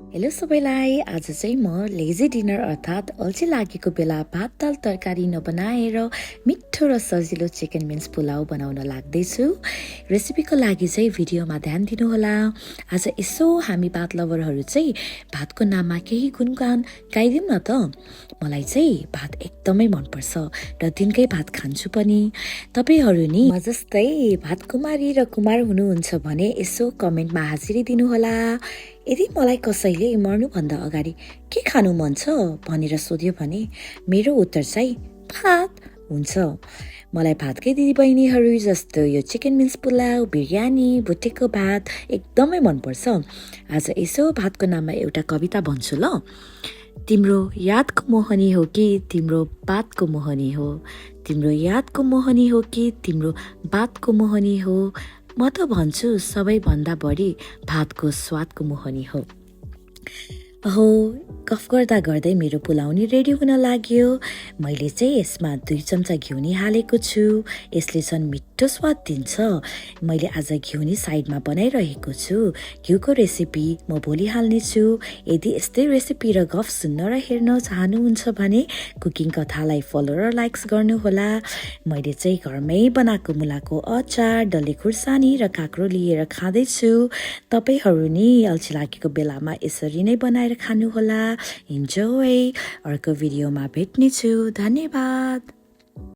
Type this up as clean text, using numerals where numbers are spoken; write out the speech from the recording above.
Hello सबैलाई आज चाहिँ म लेजी डिनर अर्थात् अल्छी लागेको बेला भात दाल तरकारी नबनाएर मिठो र सजिलो चिकन मिन्स पुलाउ बनाउन लाग्दैछु। रेसिपीको लागि चाहिँ भिडियोमा ध्यान दिनुहोला। आज यसो हामी भात लभरहरू चाहिँ भातको नाममा केही गुणगान गाइदिउँ न त। मलाई चाहिँ भात एकदमै मनपर्छ र दिनकै भात खान्छु पनि। तपाईहरू नि म जस्तै भात कुमारी र कुमार हुनुहुन्छ भने यसो कमेन्टमा हाजिरी दिनुहोला। यदि मलाई कसैले मर्नुभन्दा अगाडि के खानु मन छ भनेर सोध्यो भने मेरो उत्तर चाहिँ भात हुन्छ। मलाई भातकै दिदीबहिनीहरू जस्तो यो चिकन मिन्स पुलाउ, बिरयानी, भुटेको भात एकदमै मनपर्छ। आज यसो भातको नाममा एउटा कविता भन्छु ल। तिम्रो यादको मोहनी हो कि तिम्रो बातको मोहनी हो, तिम्रो यादको मोहनी हो कि तिम्रो बातको मोहनी हो, म त भन्छु सबैभन्दा बढी भातको स्वादको मोहनी हो। अहो गफ गर्दा गर्दै मेरो पुलाउ नि रेडी हुन लाग्यो। मैले चाहिँ यसमा 2 चम्चा घिउ नि हालेको छु। यसले झन् मिठो स्वाद दिन्छ। मैले आज घिउ नि साइडमा बनाइरहेको छु। घिउको रेसिपी म भोलि हाल्ने छु। यदि यस्तै रेसिपी र गफ सुन्न र हेर्न चाहनुहुन्छ भने कुकिङ कथालाई फलो र लाइक्स गर्नुहोला। मैले चाहिँ घरमै बनाएको मुलाको अचार, डल्ले खुर्सानी र काँक्रो लिएर खाँदैछु। तपाईहरू नि अल्छी लागेको बेलामा यसरी नै बनाएर खानुहोला। इन्जोय। अर्को भिडियोमा भेट्नेछु। धन्यवाद।